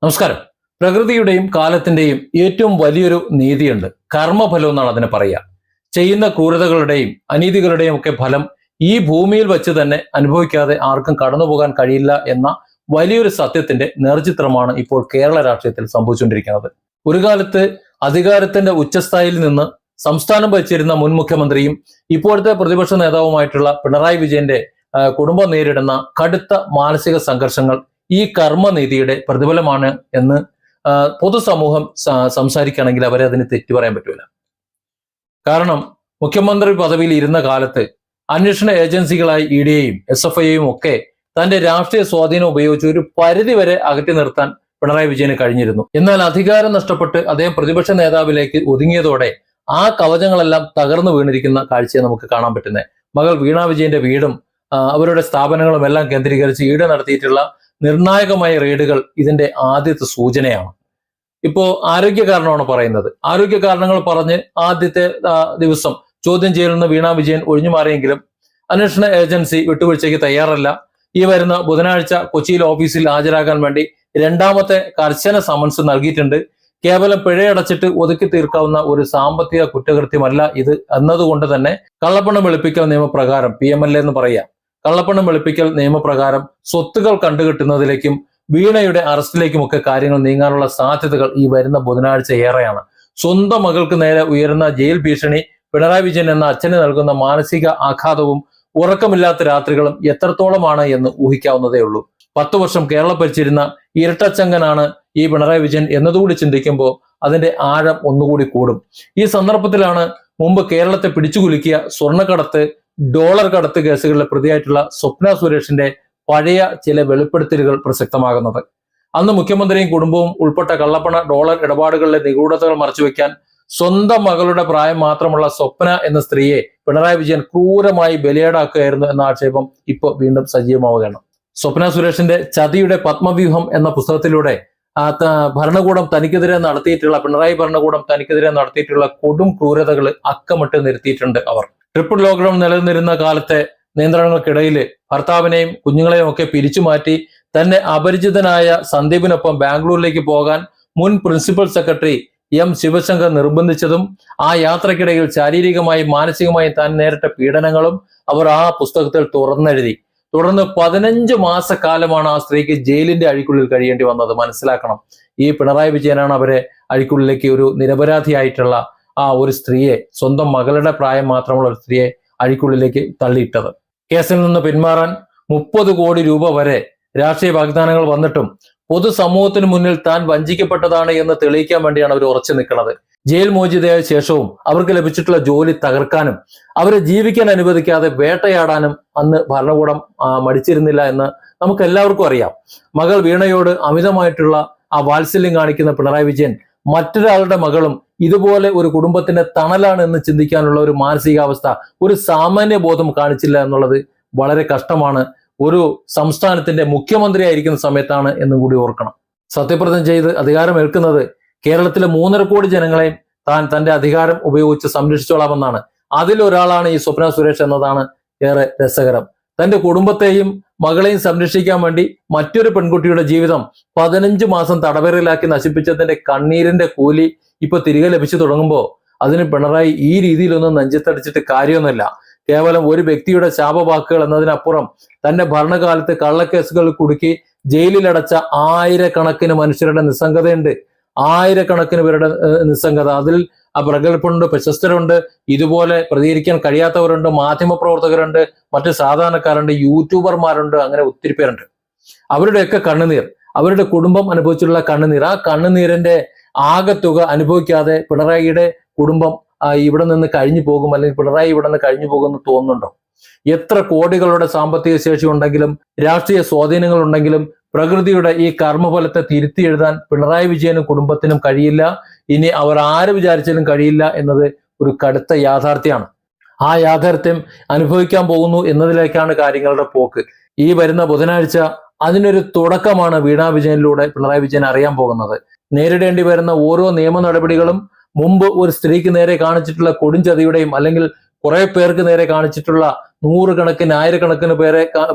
നമസ്കാരം. പ്രകൃതിയുടെയും കാലത്തിന്റെയും ഏറ്റവും വലിയൊരു നീതിയുണ്ട്. കർമ്മഫലം എന്നാണ് അതിനെ പറയുക. ചെയ്യുന്ന ക്രൂരതകളുടെയും അനീതികളുടെയും ഒക്കെ ഫലം ഈ ഭൂമിയിൽ വെച്ച് തന്നെ അനുഭവിക്കാതെ ആർക്കും കടന്നുപോകാൻ കഴിയില്ല എന്ന വലിയൊരു സത്യത്തിന്റെ നേർചിത്രമാണ് ഇപ്പോൾ കേരള രാഷ്ട്രീയത്തിൽ സംഭവിച്ചുകൊണ്ടിരിക്കുന്നത്. ഒരു കാലത്ത് അധികാരത്തിന്റെ ഉച്ചസ്ഥായിയിൽ നിന്ന് സംസ്ഥാനം ഭരിച്ചിരുന്ന മുൻ മുഖ്യമന്ത്രിയും ഇപ്പോഴത്തെ പ്രതിപക്ഷ നേതാവുമായിട്ടുള്ള പിണറായി വിജയന്റെ കുടുംബം നേരിടുന്ന കടുത്ത മാനസിക സംഘർഷങ്ങൾ ഈ കർമ്മനീതിയുടെ പ്രതിഫലമാണ് എന്ന് പൊതുസമൂഹം സംസാരിക്കുകയാണെങ്കിൽ അവരെ അതിന് തെറ്റു പറയാൻ പറ്റൂല. കാരണം മുഖ്യമന്ത്രി പദവിയിൽ ഇരുന്ന കാലത്ത് അന്വേഷണ ഏജൻസികളായി ഇഡിയെയും SFIയെയും ഒക്കെ തന്റെ രാഷ്ട്രീയ സ്വാധീനം ഉപയോഗിച്ച് ഒരു പരിധി വരെ അകറ്റി നിർത്താൻ പിണറായി വിജയന് കഴിഞ്ഞിരുന്നു. എന്നാൽ അധികാരം നഷ്ടപ്പെട്ട് അദ്ദേഹം പ്രതിപക്ഷ നേതാവിലേക്ക് ഒതുങ്ങിയതോടെ ആ കവചങ്ങളെല്ലാം തകർന്നു വീണിരിക്കുന്ന കാഴ്ചയെ നമുക്ക് കാണാൻ പറ്റുന്നത്. മകൾ വീണ വിജയന്റെ വീടും അവരുടെ സ്ഥാപനങ്ങളും എല്ലാം കേന്ദ്രീകരിച്ച് ഈട് നടത്തിയിട്ടുള്ള നിർണായകമായ റെയ്ഡുകൾ ഇതിന്റെ ആദ്യത്തെ സൂചനയാണ്. ഇപ്പോ ആരോഗ്യ കാരണമാണ് പറയുന്നത്. ആരോഗ്യ കാരണങ്ങൾ പറഞ്ഞ് ആദ്യത്തെ ദിവസം ചോദ്യം ചെയ്യലിൽ നിന്ന് വീണ വിജയൻ ഒഴിഞ്ഞു മാറിയെങ്കിലും അന്വേഷണ ഏജൻസി വിട്ടുവീഴ്ചയ്ക്ക് തയ്യാറല്ല. ഈ വരുന്ന ബുധനാഴ്ച കൊച്ചിയിൽ ഓഫീസിൽ ഹാജരാകാൻ വേണ്ടി രണ്ടാമത്തെ കർശന സമൻസ് നൽകിയിട്ടുണ്ട്. കേവലം പിഴയടച്ചിട്ട് ഒതുക്കി തീർക്കാവുന്ന ഒരു സാമ്പത്തിക കുറ്റകൃത്യമല്ല ഇത് എന്നതുകൊണ്ട് തന്നെ കള്ളപ്പണം വെളുപ്പിക്കൽ നിയമപ്രകാരം PMLA എന്ന് പറയാം. കള്ളപ്പണം വെളുപ്പിക്കൽ നിയമപ്രകാരം സ്വത്തുകൾ കണ്ടുകിട്ടുന്നതിലേക്കും വീണയുടെ അറസ്റ്റിലേക്കുമൊക്കെ കാര്യങ്ങൾ നീങ്ങാനുള്ള സാധ്യതകൾ ഈ വരുന്ന ബുധനാഴ്ച ഏറെയാണ്. സ്വന്തം മകൾക്ക് നേരെ ഉയരുന്ന ജയിൽ ഭീഷണി പിണറായി വിജയൻ എന്ന അച്ഛന് നൽകുന്ന മാനസിക ആഘാതവും ഉറക്കമില്ലാത്ത രാത്രികളും എത്രത്തോളമാണ് എന്ന് ഊഹിക്കാവുന്നതേ ഉള്ളൂ. 10 വർഷം കേരളം ഭരിച്ചിരുന്ന ഇരട്ടച്ചങ്കനാണ് ഈ പിണറായി വിജയൻ എന്നതുകൂടി ചിന്തിക്കുമ്പോൾ അതിന്റെ ആഴം ഒന്നുകൂടി കൂടും. ഈ സന്ദർഭത്തിലാണ് മുമ്പ് കേരളത്തെ പിടിച്ചുകുലുക്കിയ സ്വർണ്ണക്കടത്ത്, ഡോളർ കടത്ത് കേസുകളിലെ പ്രതിയായിട്ടുള്ള സ്വപ്ന സുരേഷിന്റെ പഴയ ചില വെളിപ്പെടുത്തലുകൾ പ്രസക്തമാകുന്നത്. അന്ന് മുഖ്യമന്ത്രിയും കുടുംബവും ഉൾപ്പെട്ട കള്ളപ്പണ ഡോളർ ഇടപാടുകളിലെ നിഗൂഢതകൾ മറച്ചുവെക്കാൻ സ്വന്തം മകളുടെ പ്രായം മാത്രമുള്ള സ്വപ്ന എന്ന സ്ത്രീയെ പിണറായി വിജയൻ ക്രൂരമായി ബലിയാടാക്കുകയായിരുന്നു എന്ന ആക്ഷേപം ഇപ്പോൾ വീണ്ടും സജീവമാവുകയാണ്. സ്വപ്ന സുരേഷിന്റെ ചതിയുടെ പത്മവ്യൂഹം എന്ന പുസ്തകത്തിലൂടെ ഭരണകൂടം തനിക്കെതിരെ നടത്തിയിട്ടുള്ള പിണറായി ഭരണകൂടം തനിക്കെതിരെ നടത്തിയിട്ടുള്ള കൊടും ക്രൂരതകൾ അക്കമിട്ട് നിരത്തിയിട്ടുണ്ട് അവർ. ട്രിപ്പിൾ ലോക്ക്ഡൌൺ നിലനിന്നിരുന്ന കാലത്തെ നിയന്ത്രണങ്ങൾക്കിടയിൽ ഭർത്താവിനെയും കുഞ്ഞുങ്ങളെയും ഒക്കെ പിരിച്ചു മാറ്റി തന്നെ അപരിചിതനായ സന്ദീപിനൊപ്പം ബാംഗ്ലൂരിലേക്ക് പോകാൻ മുൻ പ്രിൻസിപ്പൽ സെക്രട്ടറി M ശിവശങ്കർ നിർബന്ധിച്ചതും ആ യാത്രക്കിടയിൽ ശാരീരികമായും മാനസികമായും താൻ നേരിട്ട പീഡനങ്ങളും അവർ ആ പുസ്തകത്തിൽ തുറന്നെഴുതി. തുടർന്ന് 15 മാസക്കാലമാണ് ആ സ്ത്രീക്ക് ജയിലിന്റെ അഴിക്കുള്ളിൽ കഴിയേണ്ടി വന്നത്. മനസ്സിലാക്കണം, ഈ പിണറായി വിജയനാണ് അവരെ അഴിക്കുള്ളിലേക്ക് ഒരു നിരപരാധിയായിട്ടുള്ള ആ ഒരു സ്ത്രീയെ, സ്വന്തം മകളുടെ പ്രായം മാത്രമുള്ള ഒരു സ്ത്രീയെ അഴിക്കുള്ളിലേക്ക് തള്ളിയിട്ടത്. കേസിൽ നിന്ന് പിന്മാറാൻ 30 കോടി രൂപ വരെ രാഷ്ട്രീയ വാഗ്ദാനങ്ങൾ വന്നിട്ടും പൊതുസമൂഹത്തിന് മുന്നിൽ താൻ വഞ്ചിക്കപ്പെട്ടതാണ് എന്ന് തെളിയിക്കാൻ വേണ്ടിയാണ് അവർ ഉറച്ചു നിൽക്കുന്നത്. ജയിൽ മോചിതയായ ശേഷവും അവർക്ക് ലഭിച്ചിട്ടുള്ള ജോലി തകർക്കാനും അവരെ ജീവിക്കാൻ അനുവദിക്കാതെ വേട്ടയാടാനും അന്ന് ഭരണകൂടം മടിച്ചിരുന്നില്ല എന്ന് നമുക്ക് എല്ലാവർക്കും അറിയാം. മകൾ വീണയോട് അമിതമായിട്ടുള്ള ആ വാത്സല്യം കാണിക്കുന്ന പിണറായി വിജയൻ മറ്റൊരാളുടെ മകളും ഇതുപോലെ ഒരു കുടുംബത്തിന്റെ തണലാണ് എന്ന് ചിന്തിക്കാനുള്ള ഒരു മാനസികാവസ്ഥ, ഒരു സാമാന്യ ബോധം കാണിച്ചില്ല എന്നുള്ളത് വളരെ കഷ്ടമാണ്. ഒരു സംസ്ഥാനത്തിന്റെ മുഖ്യമന്ത്രി ആയിരിക്കുന്ന സമയത്താണ് എന്നും കൂടി ഓർക്കണം. സത്യപ്രതിജ്ഞ ചെയ്ത് അധികാരമേൽക്കുന്നത് കേരളത്തിലെ 3.5 കോടി ജനങ്ങളെയും താൻ തന്റെ അധികാരം ഉപയോഗിച്ച് സംരക്ഷിച്ചോളാമെന്നാണ്. അതിലൊരാളാണ് ഈ സ്വപ്ന സുരേഷ് എന്നതാണ് ഏറെ രസകരം. തന്റെ കുടുംബത്തെയും മകളെയും സംരക്ഷിക്കാൻ വേണ്ടി മറ്റൊരു പെൺകുട്ടിയുടെ ജീവിതം 15 മാസം തടവറയിലാക്കി നശിപ്പിച്ചതിന്റെ കണ്ണീരിന്റെ കൂലി ഇപ്പൊ തിരികെ ലഭിച്ചു തുടങ്ങുമ്പോൾ അതിന് പിണറായി ഈ രീതിയിലൊന്നും നെഞ്ചത്തടിച്ചിട്ട് കാര്യമൊന്നുമില്ല. കേവലം ഒരു വ്യക്തിയുടെ ശാപവാക്കുകൾ എന്നതിനപ്പുറം തന്റെ ഭരണകാലത്ത് കള്ളക്കേസുകൾ കുടുക്കി ജയിലിലടച്ച ആയിരക്കണക്കിന് മനുഷ്യരുടെ നിസ്സംഗതയുണ്ട്. ആയിരക്കണക്കിന് പേരുടെ നിസ്സംഗത. അതിൽ പ്രഗത്ഭരുണ്ട്, പ്രശസ്തരുണ്ട്, ഇതുപോലെ പ്രതികരിക്കാൻ കഴിയാത്തവരുണ്ട്, മാധ്യമപ്രവർത്തകരുണ്ട്, മറ്റ് സാധാരണക്കാരുണ്ട്, യൂട്യൂബർമാരുണ്ട്, അങ്ങനെ ഒത്തിരി പേരുണ്ട്. അവരുടെയൊക്കെ കണ്ണുനീർ, അവരുടെ കുടുംബം അനുഭവിച്ചിട്ടുള്ള കണ്ണുനീർ, ആ കണ്ണുനീരിന്റെ ആകെത്തുക അനുഭവിക്കാതെ പിണറായിയുടെ കുടുംബം ഇവിടെ നിന്ന് കഴിഞ്ഞു പോകും, അല്ലെങ്കിൽ പിണറായി ഇവിടെ നിന്ന് കഴിഞ്ഞു പോകുമെന്ന് തോന്നുന്നുണ്ടോ? എത്ര കോടികളുടെ സാമ്പത്തിക ശേഷി ഉണ്ടെങ്കിലും രാഷ്ട്രീയ സ്വാധീനങ്ങൾ ഉണ്ടെങ്കിലും പ്രകൃതിയുടെ ഈ കർമ്മഫലത്തെ തിരുത്തി എഴുതാൻ പിണറായി വിജയനും കുടുംബത്തിനും കഴിയില്ല. ഇനി അവർ ആര് വിചാരിച്ചാലും കഴിയില്ല എന്നത് ഒരു കടുത്ത യാഥാർത്ഥ്യമാണ്. ആ യാഥാർത്ഥ്യം അനുഭവിക്കാൻ പോകുന്നു എന്നതിലേക്കാണ് കാര്യങ്ങളുടെ പോക്ക്. ഈ വരുന്ന ബുധനാഴ്ച അതിനൊരു തുടക്കമാണ് വീണ വിജയനിലൂടെ പിണറായി വിജയൻ അറിയാൻ പോകുന്നത്. നേരിടേണ്ടി വരുന്ന ഓരോ നിയമ നടപടികളും മുമ്പ് ഒരു സ്ത്രീക്ക് നേരെ കാണിച്ചിട്ടുള്ള കൊടുംചതിയുടെയും അല്ലെങ്കിൽ കുറെ പേർക്ക് നേരെ കാണിച്ചിട്ടുള്ള നൂറുകണക്കിന് ആയിരക്കണക്കിന്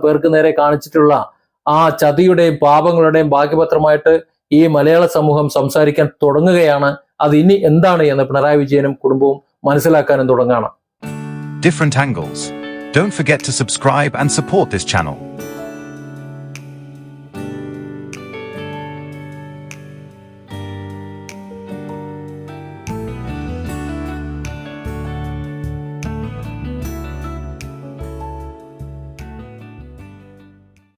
പേർക്ക് നേരെ കാണിച്ചിട്ടുള്ള ആ ചതിയുടെയും പാപങ്ങളുടെയും ഭാഗ്യപത്രമായിട്ട് ഈ മലയാള സമൂഹം സംസാരിക്കാൻ തുടങ്ങുകയാണ്. അത് ഇനി എന്താണ് എന്ന് പിണറായി വിജയനും കുടുംബവും മനസ്സിലാക്കാനും തുടങ്ങണം. Different angles. Don't forget to subscribe and support this channel.